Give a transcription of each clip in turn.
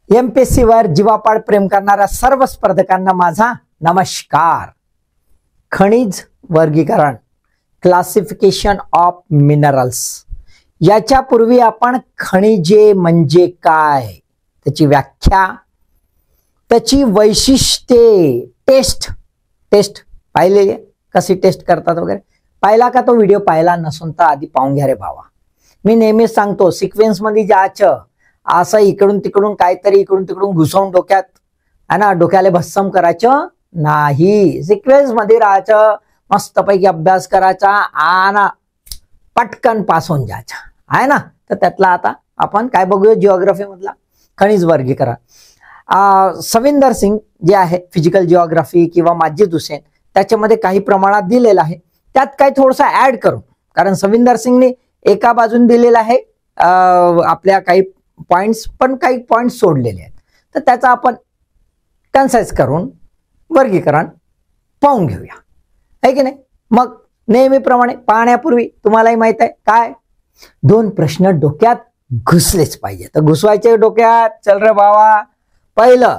MPSC वर जीवापाड प्रेम करणाऱ्या सर्व स्पर्धकांना माझा नमस्कार। खनिज वर्गीकरण, क्लासिफिकेशन ऑफ मिनरल्स, याच्यापूर्वी आपण खनिजे म्हणजे काय, त्याची व्याख्या, त्याची वैशिष्ट्ये, टेस्ट पाहिलेली, कशी टेस्ट करतात वगैरे पाहिला का? तो व्हिडिओ पाहिला नसून तर आधी पाहून घ्या रे भावा। मी नेहमीच सांगतो, सिक्वेन्स मध्ये जायचं, असं इकडून तिकडून काहीतरी इकडून तिकडून घुसवून डोक्यात है ना, डोक्याला भस्सम करायचं नाही, सिक्वेन्स मध्ये राहायचं, मस्तपैकी अभ्यास करायचा आणि पटकन पास होऊन जायचा आहे ना। तर त्यातला आता आपण काय बघूया, जिओग्राफी मधला खनिज वर्गीकरण। सविंदर सिंग जे आहे फिजिकल जिओग्राफी किंवा माजिद हुसेन, त्याच्यामध्ये काही प्रमाणात दिलेलं आहे, त्यात काही थोडंसं ऍड करून, कारण सविंदर सिंगने एका बाजून दिलेलं आहे आपल्या काही पॉइंट्स, पण काही पॉइंट्स सोडलेले आहेत, तर त्याचा आपण कन्साइज करून वर्गीकरण पाहून घेऊया, आहे की नाही। मग नेहमीप्रमाणे पाहण्यापूर्वी तुम्हालाही माहित आहे काय, दोन प्रश्न डोक्यात घुसलेच पाहिजे, तर घुसवायचे डोक्यात। चल रे बाबा, पहिलं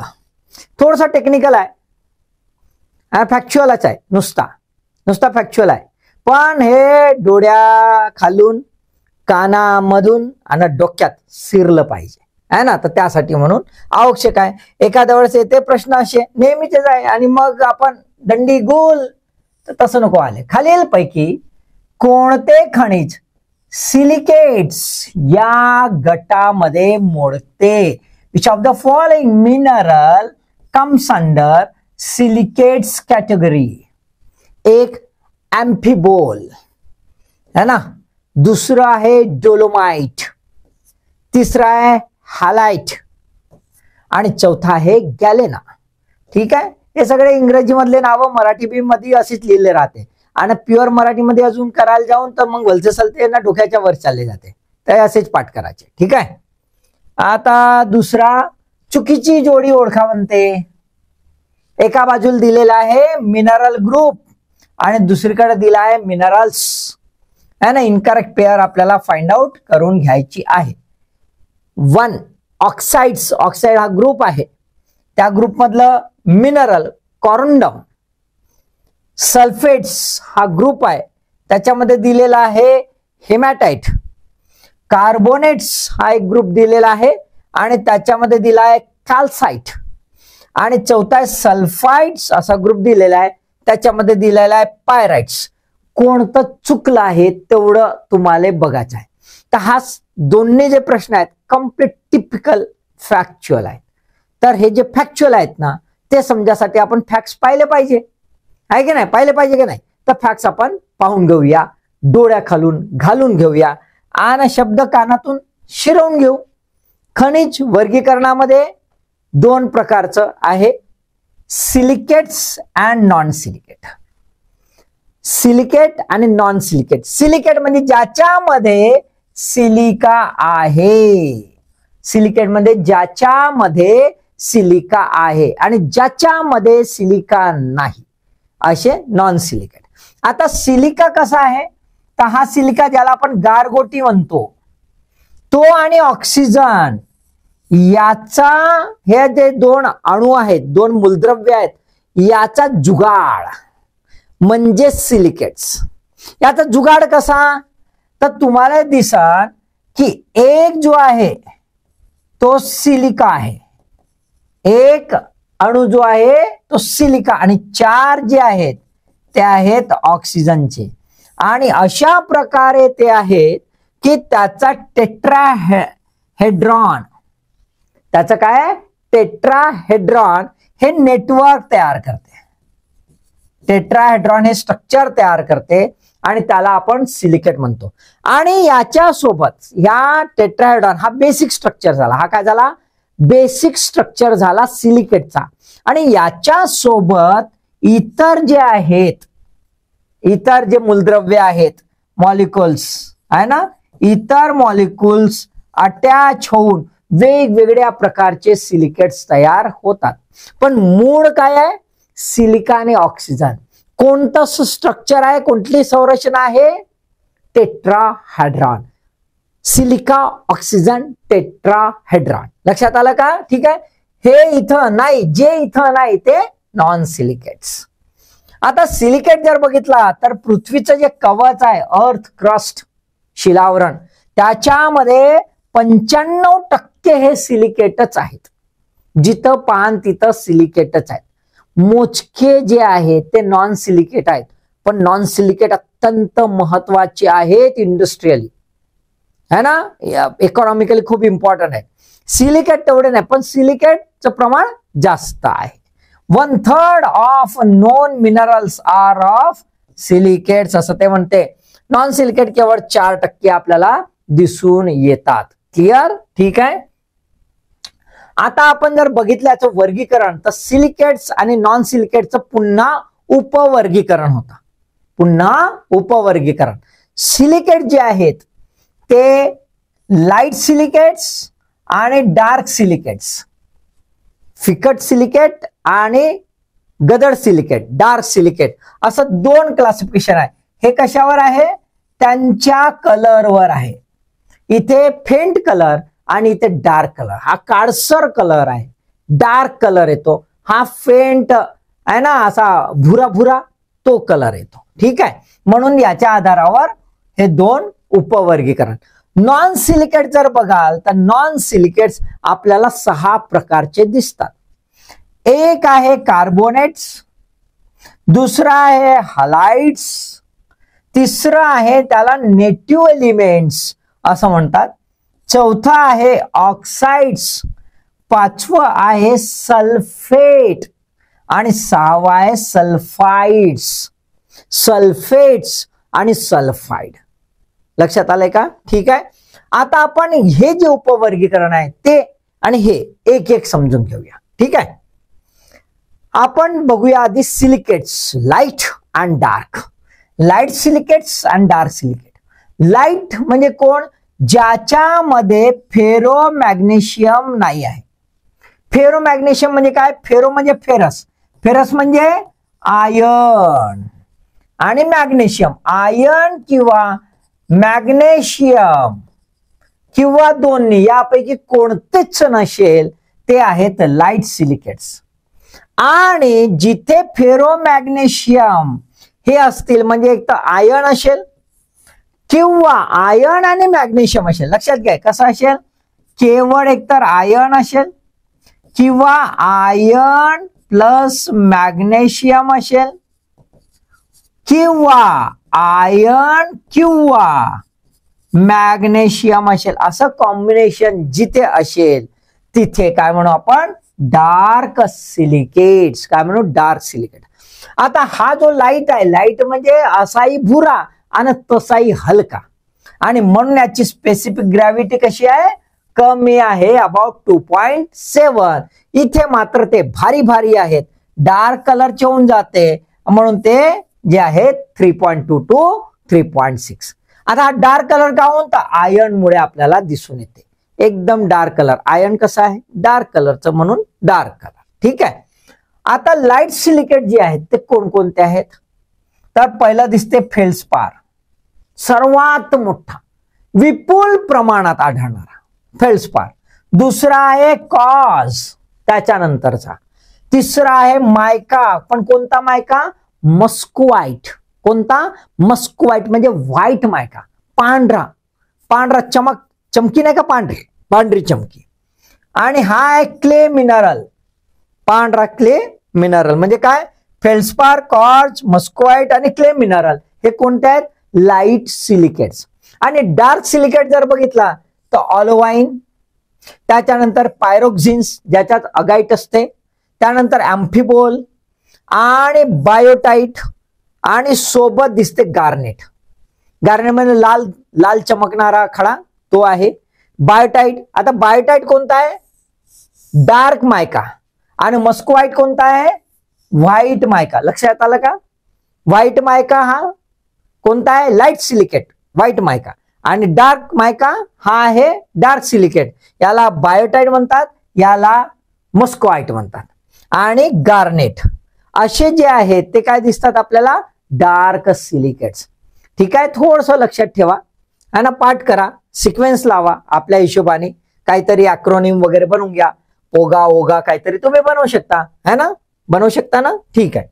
थोडंसं टेक्निकल आहे, फॅक्च्युअलच आहे, नुसता फॅक्च्युअल आहे, पण हे डोळ्या खालून कानामधून आणि डोक्यात शिरलं पाहिजे आहे ना। तर त्यासाठी म्हणून आवश्यक आहे, एखाद्या वेळेस येते प्रश्न असे नेहमीचेच आहे आणि मग आपण दंडी गोल, तर तसं नको आले। खालीलपैकी कोणते खनिज सिलिकेट्स या गटामध्ये मोडते? Which of the following mineral comes under silicates category? एक एम्फिबोल है ना, दूसरा है डोलोमाइट, तीसरा है हालाइट आणि चौथा आहे गॅलेना। ठीक आहे, हे सगळे इंग्रजी मधले नाव मराठी मध्ये अशीच लिहिले राहते, आणि प्युअर मराठी मध्ये अजून करायला जाऊन तर मग वलसे सलते ना डोक्याच्या वर चालले जाते, तर असेच पाठ करायचे। ठीक आहे, आता दुसरा चुकीची जोडी ओळखा म्हणते। एका बाजूला दिलेला आहे मिनरल ग्रुप आणि दुसरीकडे दिला आहे मिनरल्स, है ना। इनकरेक्ट पेअर आपल्याला फाइंड आउट करून घ्यायची आहे। वन ऑक्साइड्स, ऑक्साइड हा ग्रुप आहे, त्या ग्रुप मधलं मिनरल कॉरंडम। सल्फेट्स हा ग्रुप आहे, त्याच्यामध्ये दिलेला आहे हेमॅटाइट। कार्बोनेट्स हा एक ग्रुप दिलेला आहे आणि त्याच्यामध्ये दिला आहे कॅल्साइट, आणि चौथा सल्फाइड्स असा ग्रुप दिलेला आहे, त्याच्यामध्ये दिलेला आहे पायराइट्स। कोणतं चुकलं आहे तेवढं तुम्हाला बघायचं आहे। तर हा दोन्ही जे प्रश्न आहेत कम्प्लीट टिपिकल फॅक्च्युअल आहेत, तर हे जे फॅक्च्युअल आहेत ना, ते समजासाठी आपण फॅक्ट्स पाहिले पाहिजे, आहे की नाही, पाहिले पाहिजे की नाही। तर फॅक्ट्स आपण पाहून घेऊया, डोळ्या खालून घालून घेऊया आणि शब्द कानातून शिरवून घेऊ। खनिज वर्गीकरणामध्ये दोन प्रकारचं आहे, silicates and non silicate. Silicate आणि नॉन सिलिकेट। सिलिकेट म्हणजे ज्याच्यामध्ये सिलिका आहे, सिलिकेट म्हणजे ज्याच्यामध्ये सिलिका आहे आणि ज्याच्यामध्ये सिलिका नाही, असे नॉन सिलिकेट। आता सिलिका कसा आहे, तर हा सिलिका ज्याला आपण गारगोटी म्हणतो, तो आणि ऑक्सिजन याचा, हे जे दोन अणू आहेत, दोन मूलद्रव्य आहेत, याचा जुगाड म्हणजे सिलिकेट्स। याचा जुगाड कसा, तर तुम्हाला दिसल की एक जो आहे तो सिलिका आहे, एक अणु जो आहे तो सिलिका, आणि चार जे आहेत ते आहेत ऑक्सिजनचे, आणि अशा प्रकारे ते आहेत की त्याचा टेट्राहेड्रॉन, त्याचं काय, टेट्राहेड्रॉन हे नेटवर्क तयार करते, टेट्राहेड्रॉन हे स्ट्रक्चर तयार करते आणि त्याला आपण सिलिकेट म्हणतो। आणि याच्या सोबत या टेट्राहेड्रॉन हा बेसिक स्ट्रक्चर झाला, हा काय झाला, बेसिक स्ट्रक्चर झाला सिलिकेटचा। आणि याच्या सोबत इतर जे आहेत, इतर जे मूलद्रव्य आहेत, मॉलिक्युल्स आहे ना, इतर मॉलिक्युल्स अटॅच होऊन वेगवेगळ्या प्रकारचे सिलिकेट्स तयार होतात। पण मूळ काय आहे, सिलिका आणि ऑक्सिजन। कोणतं स्ट्रक्चर आहे, कोणती संरचना आहे, टेट्राहेड्रॉन। Silica oxygen tetrahedron. लक्षात आलं का? ठीक आहे. हे इथं नाही, जे इथं नाही ते नॉन सिलिकेट्स. आता सिलिकेट जर बघितला तर पृथ्वीचं जे कवच आहे, अर्थ क्रस्ट, शिलावरण, त्याच्यामध्ये 95% हे सिलिकेटच आहेत. जिथं पान तिथं सिलिकेटच आहेत. मोजके जे आहेत ते नॉन सिलिकेट आहेत, पण नॉन सिलिकेट अत्यंत महत्वाचे आहेत इंडस्ट्रियली, है ना, इकॉनॉमिकली खूप इम्पॉर्टंट आहे. सिलिकेट तेवढे नाही, पण सिलिकेटचं प्रमाण जास्त आहे. 1/3 of known minerals are of silicates असं ते म्हणते. नॉन सिलिकेट केवळ 4% आपल्याला दिसून येतात. क्लिअर? ठीक आहे. आता आपण जर बघितलं याचं वर्गीकरण, तर सिलिकेट्स आणि नॉन सिलिकेटचं पुन्हा उपवर्गीकरण होतं. पुन्हा उपवर्गीकरण. सिलिकेट जे आहेत ते लाईट सिलिकेट्स आणि डार्क सिलिकेट्स, फिकट सिलिकेट आणि गडद सिलिकेट, डार्क सिलिकेट, असं 2 क्लासिफिकेशन आहे. हे कशावर आहे? त्यांच्या कलरवर आहे. इथे फेंट कलर आणि इथे डार्क कलर. हा काळसर कलर आहे, डार्क कलर येतो. हा फेंट आहे ना, असा भुरा भुरा, तो कलर येतो. ठीक आहे. म्हणून याच्या आधारावर हे 2 उपवर्गीकरण. नॉन सिलिकेट जर बघाल तर नॉन सिलिकेट्स आपल्याला 6 प्रकारचे दिसतात. एक आहे कार्बोनेट्स, दुसरा आहे हलाइड्स, तिसरं आहे त्याला नेटिव्ह एलिमेंट्स असं म्हणतात, चौथा आहे ऑक्साइड्स, 5वं आहे सल्फेट आणि 6वं आहे सल्फाइड्स. सल्फेट्स आणि सल्फाइड. लक्षात आलंय का? ठीक आहे. आता आपण हे जे उपवर्गीकरण आहे ते आणि हे एक एक समजून घेऊया. ठीक आहे. आपण बघूया आधी silicates, light and dark. Light silicates and dark silicate. Light म्हणजे कोण? ज्याच्यामध्ये फेरो मॅग्नेशियम नाही आहे. फेरो मॅग्नेशियम म्हणजे काय? फेरो म्हणजे फेरस, फेरस म्हणजे आयर्न, आणि मॅग्नेशियम, आयर्न किंवा मॅग्नेशियम किंवा दोन्ही यापैकी कोणतेच नसेल ते आहेत लाईट सिलिकेट्स. आणि जिथे फेरो मॅग्नेशियम हे असतील म्हणजे एक तर आयर्न असेल किंवा आयर्न आणि मॅग्नेशियम असेल. लक्षात घ्या कसं असेल? केवळ एकतर आयर्न असेल किंवा आयर्न प्लस मॅग्नेशियम असेल किंवा आयर्न किंवा मॅग्नेशियम असेल. असं कॉम्बिनेशन जिथे असेल तिथे काय म्हणू आपण? Dark silicates. काय म्हणू? Dark silicate. आता हा जो लाईट आहे, लाईट म्हणजे असाही भुरा आणि तसाही हलका, आणि म्हणून याची स्पेसिफिक ग्रॅव्हिटी कशी आहे? कमी आहे, अबाउट 2.7. इथे मात्र ते भारी भारी आहेत, डार्क कलरचे होऊन जाते, म्हणून ते जे आहे 3.2 to 3.6. आता हा डार्क कलर का होऊन? तर आयर्न मुळे आपल्याला दिसून येते. एकदम डार्क कलर. आयर्न कसं आहे? डार्क कलरचं, म्हणून डार्क कलर. ठीक आहे. आता लाईट सिलिकेट जे आहेत ते कोणकोणते आहेत? तर पहिलं दिसते फेल्सपार, सर्वात मोठा विपुल प्रमाणात आढळणारा फेल्सपार. दुसरा आहे कॉज, त्याच्यानंतरचा. तिसरा आहे मायका, पण कोणता मायका? मस्कुवाईट. कोणता? मस्कुवाईट म्हणजे व्हाईट मायका, पांढरा पांढरा चमकी नाही का, पांढरी चमकी. आणि हा आहे क्ले मिनरल, पांढरा क्ले मिनरल. म्हणजे काय? फेल्सपार, कॉर्च, मस्कुवाईट आणि क्ले मिनरल हे कोणते आहेत? Light silicates. आणि डार्क सिलिकेट जर बघितला तर ऑलोवाईन, त्याच्यानंतर पायरोक्झिन्स ज्याच्यात अगाईट असते, त्यानंतर अँफिबोल आणि बायोटाईट, आणि सोबत दिसते गार्नेट. गार्नेट म्हणजे लाल लाल चमकणारा खडा, तो आहे बायोटाईट. आता बायोटाईट कोणता आहे? डार्क मायका. आणि मस्कुवाईट कोणता आहे? व्हाईट मायका. लक्षात आलं का? व्हाईट मायका हा कोणता आहे? लाईट सिलिकेट, व्हाईट मायका. आणि डार्क मायका हा आहे डार्क सिलिकेट. याला बायोटाईट म्हणतात, याला मस्कुवाईट म्हणतात. आणि गार्नेट असे जे आहेत ते काय दिसतात आपल्याला? Dark silicates. ठीक आहे. थोडंसं लक्षात ठेवा आणि पाठ करा, सिक्वेन्स लावा आपल्या हिशोबाने, काहीतरी अॅक्रोनिम वगैरे बनवून घ्या, ओगा ओगा काहीतरी तुम्ही बनवू शकता, है ना, बनवू शकता ना, ठीक आहे.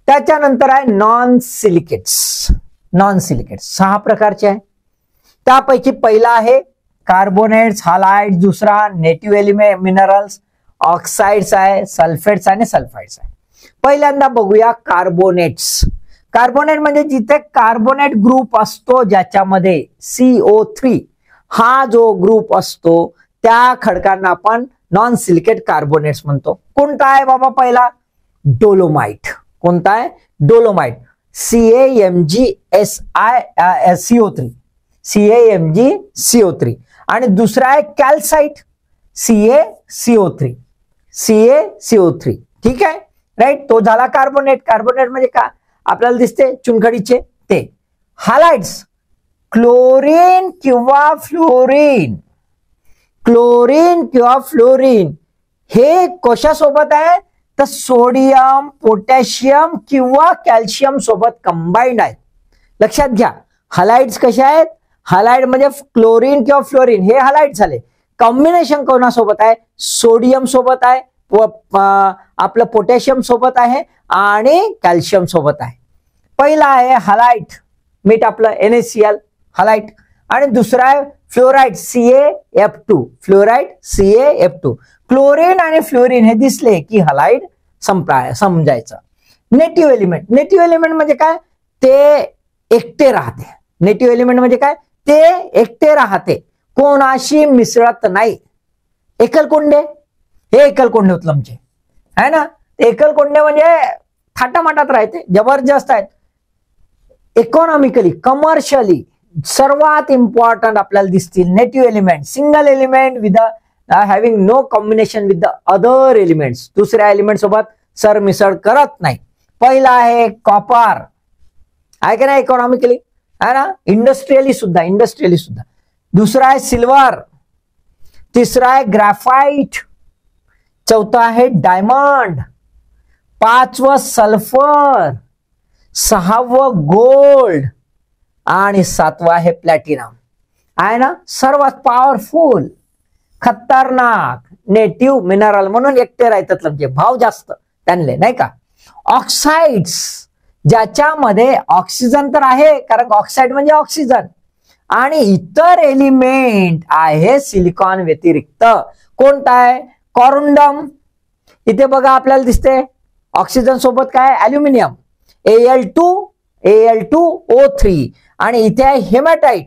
त्याच्यानंतर आहे नॉन सिलिकेट्स. नॉन सिलिकेट्स 6 प्रकारचे आहे. त्यापैकी पहिला आहे कार्बोनेट्स, हालाइड्स, दुसरा नेटिव्ह एलिमेंट मिनरल्स, ऑक्साइड्स आहे, सल्फेट्स आणि सल्फाइड्स आहे. पहिल्यांदा बघूया कार्बोनेट्स. कार्बोनेट म्हणजे जिथे कार्बोनेट ग्रुप असतो ज्याच्यामध्ये CO3 हा जो ग्रुप असतो त्या खडकांना आपण नॉन सिलिकेट कार्बोनेट्स म्हणतो. कोणता आहे बाबा पहिला? डोलोमाइट. कोणता आहे? डोलोमाइट. CaMgSiCO3 CaMgCO3. आणि दुसरा आहे कॅल्साइट CaCO3. ठीक आहे, राईट. तो झाला कार्बोनेट. कार्बोनेट म्हणजे का आपल्याला दिसते चुनखडीचे ते. हालाइड्स क्लोरीन किंवा फ्लोरीन. क्लोरीन किंवा फ्लोरीन हे कशासोबत आहे तर सोडियम, पोटॅशियम किंवा कॅल्शियम सोबत कंबाईंड आहेत. लक्षात घ्या. हालाइड्स कशा आहेत? हालाइड म्हणजे क्लोरीन किंवा फ्लोरीन हे हालाइड झाले. कॉम्बिनेशन कोणासोबत आहे? सोडियम सोबत आहे, आपलं पोटॅशियम सोबत आहे आणि कॅल्शियम सोबत आहे. पहिला आहे हालाइड, मीठ आपलं NaCl हालाइड. आणि दुसरा आहे fluoride CaF2. Fluoride CaF2. Chlorine आणि फ्लोरीन हे दिसले की हालाइड समजायचं. Native element. नेटिव्ह एलिमेंट म्हणजे काय? ते एकटे राहते. नेटिव्ह एलिमेंट म्हणजे काय? ते एकटे राहते, कोणाशी मिसळत नाही. एकलकोंडे हे एकलकोंडे उतलमचे आहे ना. एकलकोंडे म्हणजे थाटामाटात राहते, जबरदस्त आहेत. इकॉनॉमिकली, कमर्शियली सर्वात इम्पॉर्टंट आपल्याला दिसतील native element. Single element with having no combination with the other elements. दुसऱ्या एलिमेंट सोबत सरमिसळ करत नाही. पहिला आहे कॉपर, आहे का नाही, इकॉनॉमिकली आहे ना, इंडस्ट्रियली सुद्धा. दुसरा आहे सिल्वर. तिसरा आहे ग्राफाइट. चौथा आहे डायमंड. 5वं सल्फर. 6वं गोल्ड आणि 7वं आहे प्लॅटिनम. आहे ना, सर्वात पॉवरफुल खतरनाक नेटिव्ह मिनरल म्हणून एकटे राहतात. म्हणजे भाव जास्त त्यांना, नाही का. ऑक्साइड्स ज्याच्यामध्ये ऑक्सिजन तर आहे, कारण ऑक्साइड म्हणजे ऑक्सिजन, आणि इतर एलिमेंट आहे सिलिकॉन व्यतिरिक्त. कोणता आहे? कॉरुंडम. इथे बघा आपल्याला दिसते ऑक्सिजन सोबत काय? Aluminium Al2O3. आणि इथे आहे हेमॅटाइट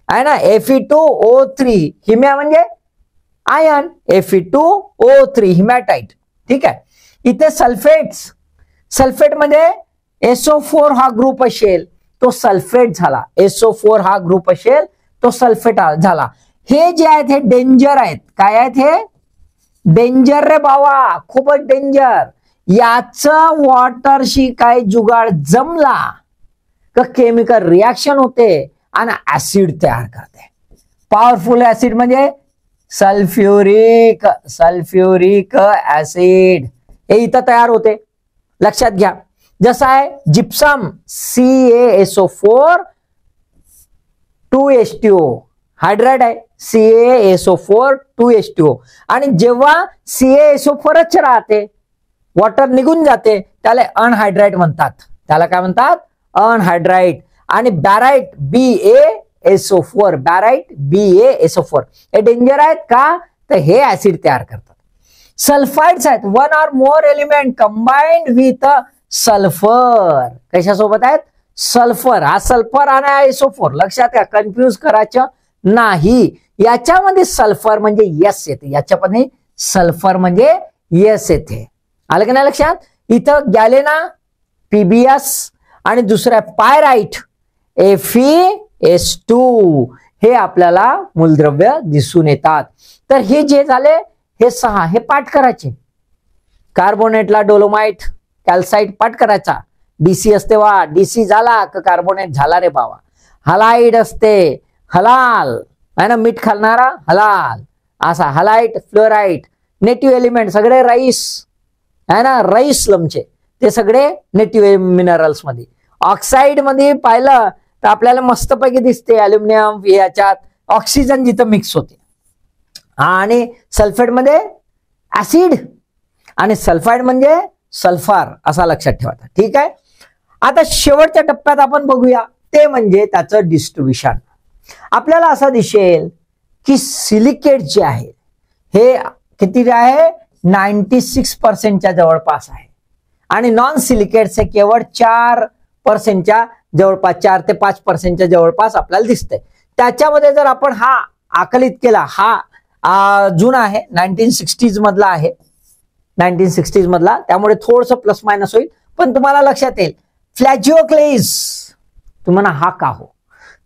आहे ना, Fe2O3. हिम्या म्हणजे आयन, Fe2O3 हिमॅटाइट. ठीक आहे. इथे सल्फेट्स. सल्फेट मध्ये SO4 हा ग्रुप असेल तो सल्फेट झाला. SO4 हा ग्रुप असेल तो सल्फेट झाला. हे जे आहेत हे डेंजर आहेत. काय आहेत हे? डेंजर रे बाबा, खूपच डेंजर. याचं वॉटरशी काय जुगाड जमला का केमिकल रिॲक्शन होते आणि ऍसिड तयार करते. पॉवरफुल ऍसिड म्हणजे सल्फ्युरिक ऍसिड हे इथं तयार होते. लक्षात घ्या. जसं आहे जिप्सम CaSO4 2H2O हायड्राइड आहे CaSO4 2H2O. आणि जेव्हा CaSO4च राहते, वॉटर निघून जाते, त्याला अनहायड्राइड म्हणतात. त्याला काय म्हणतात? अनहायड्राइड. आणि बॅराइट BaSO4 BaSO4 हे डेंजर आहेत का? तर हे ऍसिड तयार करतात. सल्फाइड्स आहेत. 1 or more element combined with sulphur. कशासोबत आहेत? सल्फर. हा सल्फर आणि SO4 लक्षात घ्या, कन्फ्यूज करायचं नाही. याच्यामध्ये सल्फर म्हणजे यस येते, याच्यामध्ये सल्फर म्हणजे यस येते. आलं की नाही लक्षात? इथं गॅलेना PbS आणि दुसरा पायराइट FeS2 हे आपल्याला मूलद्रव्य दिसून येतात. तर हे जे झाले हे 6 हे पाठ करायचे. कार्बोनेटला डोलोमाइट, कॅल्साइट पाठ करायचा. DC असते वा, DC झाला का कार्बोनेट झाला रे बाबा. हलाइड असते, हलाल आहे ना, मीठ खालणारा हलाल असा. हलाइट, फ्लोराइट, नेटिव्ह एलिमेंट सगळे राईस आहे ना, राईस लमचे ते सगळे नेटिव्ह मिनरल्स मध्ये. ऑक्साइड मध्ये पाहिलं तर आपल्याला मस्तपैकी दिसते अल्युमिनियम याच्यात ऑक्सिजन जिथं मिक्स होते, आणि सल्फेट मध्ये ऍसिड आणि सल्फाइड म्हणजे सल्फर, असा लक्षात ठेवायचा. ठीक आहे. आता शेवटच्या टप्प्यात आपण बघूया ते म्हणजे त्याचं डिस्ट्रीब्युशन. आपल्याला असं दिसेल की सिलिकेट जे आहे हे किती आहे, 96% जवळपास आहे, आणि नॉन सिलिकेटचे केवळ 4% जवळपास, 4 ते 5% जवळपास आपल्याला दिसतंय. त्याच्यामध्ये जर आपण हा आकलित केला, हा जुना आहे, 1960s मधला आहे, 1960s मधला, त्यामुळे थोडस प्लस मायनस होईल, पण तुम्हाला लक्षात येईल. फ्लॅजिओक्लेज तुम्हाला हा का हो,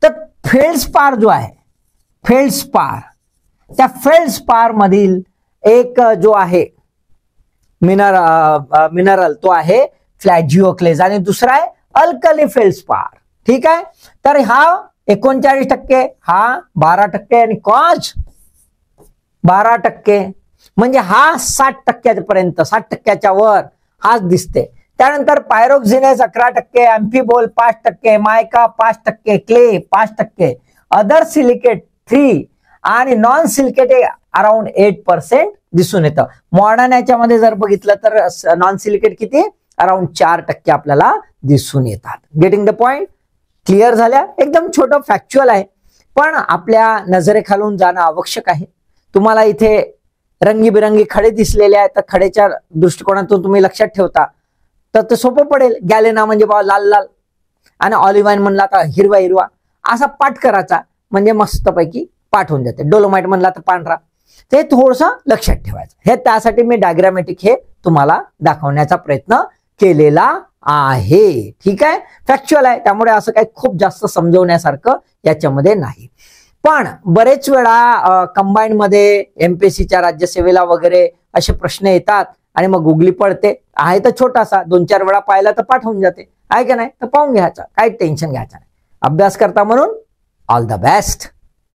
तर फेल्डस्पार जो आहे, फेल्डस्पार, त्या फेल्डस्पार मधील एक जो आहे मिनरल तो आहे फ्लॅजिओक्लेज, आणि दुसरा आहे अल्कली फेल्डस्पार. ठीक आहे. तर हा 39%, हा 12%, आणि कॉज 12%, म्हणजे हा 60% पर्यंत, 60% वर हाच दिसते. त्यानंतर पायरोक्सिनेस 11%, अँफिबोल 5%, मायका 5%, क्ले 5%, अदर सिलिकेट 3, आणि नॉन सिलिकेट अराउंड 8% दिसून येतं. मॉडर्न याच्यामध्ये जर बघितलं तर नॉन सिलिकेट किती, अराउंड 4% आपल्याला दिसून येतात. Getting the point? क्लिअर झाल्या? एकदम छोटं फॅक्च्युअल आहे, पण आपल्या नजरेखालून जाणं आवश्यक आहे. तुम्हाला इथे रंगीबिरंगी खडे दिसलेले आहेत, तर खडेच्या दृष्टिकोनातून तुम्ही लक्षात ठेवता तर ते सोपं पडेल. गॅलेना म्हणजे बाबा लाल लाल, आणि ऑलिव्हाईन म्हणला तर हिरवा हिरवा, असा पाठ करायचा म्हणजे मस्तपैकी पाठ होऊन जाते. डोलोमाइट म्हणला तर पांढरा, ते थोडंसं लक्षात ठेवायचं. हे त्यासाठी मी डायग्रामॅटिक हे तुम्हाला दाखवण्याचा प्रयत्न केलेला आहे. ठीक आहे. फॅक्च्युअल आहे, त्यामुळे असं काही खूप जास्त समजवण्यासारखं याच्यामध्ये नाही. पण बरेच वेळा कंबाईन मध्ये एमपीएससीच्या राज्यसेवेला वगैरे असे प्रश्न येतात, आणि मग गुगली पडते. आहे तर छोटासा, 2-4 वेळा पाहिला तर पाठ होऊन जाते, आहे का नाही, तर पाहून घ्यायचा, काही टेन्शन घ्यायचं नाही. अभ्यास करता म्हणून ऑल द बेस्ट.